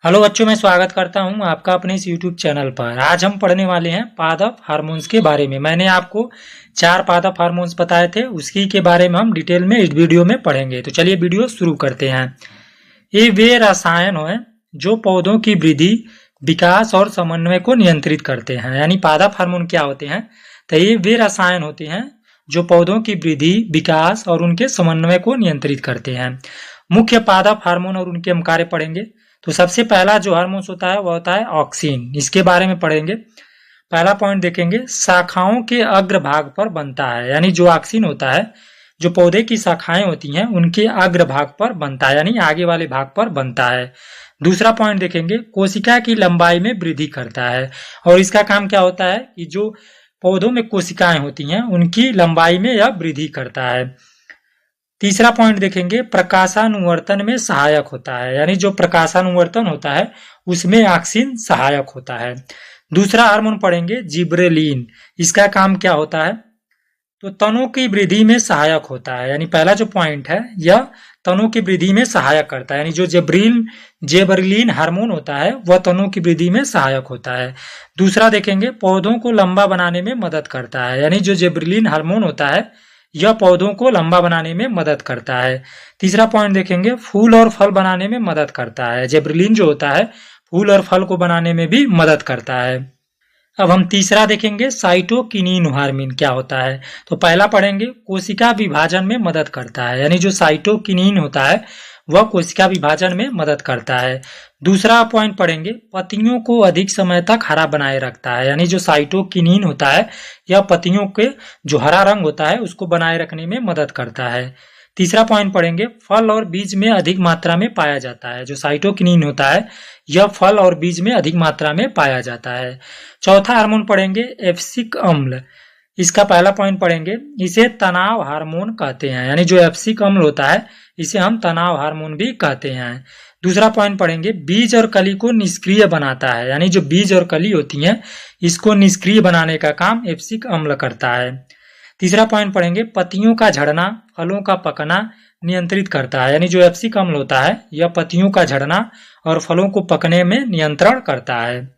Hello बच्चों, मैं स्वागत करता हूं आपका अपने इस YouTube चैनल पर। आज हम पढ़ने वाले हैं पादप हार्मोन्स के बारे में। मैंने आपको 4 पादप हार्मोन्स बताए थे, उसी के बारे में हम डिटेल में इस वीडियो में पढ़ेंगे। तो चलिए वीडियो शुरू करते हैं। ये वे रसायन हैं जो पौधों की वृद्धि, विकास और समन्वय को नियंत्रित करते हैं। यानी पादप हार्मोन क्या होते हैं? तो ये वे रसायन होते हैं जो पौधों की वृद्धि, विकास और उनके समन्वय को नियंत्रित करते हैं। मुख्य पादप हार्मोन और उनके हम कार्य पढ़ेंगे। तो सबसे पहला जो हार्मोन होता है वह होता है ऑक्सिन। इसके बारे में पढ़ेंगे। पहला पॉइंट देखेंगे, शाखाओं के अग्रभाग पर बनता है। यानी जो ऑक्सिन होता है, जो पौधे की शाखाएं होती हैं उनके अग्रभाग पर बनता है, यानी आगे वाले भाग पर बनता है। दूसरा पॉइंट देखेंगे, कोशिका की लंबाई में वृद्धि करता है। और इसका काम क्या होता है कि जो पौधों में कोशिकाएं होती हैं उनकी लंबाई में यह वृद्धि करता है। तीसरा पॉइंट देखेंगे, प्रकाशानुवर्तन में सहायक होता है। यानी जो प्रकाशानुवर्तन होता है उसमें ऑक्सिन सहायक होता है। दूसरा हार्मोन पढ़ेंगे जिब्रेलिन। इसका काम क्या होता है? तो तनों की वृद्धि में सहायक होता है। यानी पहला जो पॉइंट है यह तनों की वृद्धि में सहायक करता है। यानी जो जेबरलिन हार्मोन होता है वह तनों की वृद्धि में सहायक होता है। दूसरा देखेंगे, पौधों को लंबा बनाने में मदद करता है। यानी जो जेबरलिन हार्मोन होता है यह पौधों को लंबा बनाने में मदद करता है। तीसरा पॉइंट देखेंगे, फूल और फल बनाने में मदद करता है। जेबरलिन जो होता है फूल और फल को बनाने में भी मदद करता है। अब हम तीसरा देखेंगे, साइटोकिनिन हार्मोन क्या होता है। तो पहला पढ़ेंगे, कोशिका विभाजन में मदद करता है। यानी जो साइटोकिनिन होता है वह कोशिका विभाजन में मदद करता है। दूसरा पॉइंट पढ़ेंगे, पत्तियों को अधिक समय तक हरा बनाए रखता है। यानी जो साइटोकिनिन होता है यह पत्तियों के जो हरा रंग होता है उसको बनाए रखने में मदद करता है। तीसरा पॉइंट पढ़ेंगे, फल और बीज में अधिक मात्रा में पाया जाता है। जो साइटोकिनिन होता है यह फल और बीज में अधिक मात्रा में पाया जाता है। चौथा हार्मोन पढ़ेंगे, एब्सिक अम्ल। इसका पहला पॉइंट पढ़ेंगे, इसे तनाव हार्मोन कहते हैं। यानी जो एब्सिक अम्ल होता है इसे हम तनाव हार्मोन भी कहते हैं। दूसरा पॉइंट पढ़ेंगे, बीज और कली को निष्क्रिय बनाता है। यानी जो बीज और कली होती हैं इसको निष्क्रिय बनाने का काम एब्सिक अम्ल करता है। तीसरा पॉइंट पढ़ेंगे, पत्तियों का झड़ना, फलों का पकना नियंत्रित करता है। यानी जो एब्सिक अम्ल होता है यह पत्तियों का झड़ना और फलों को पकने में नियंत्रण करता है।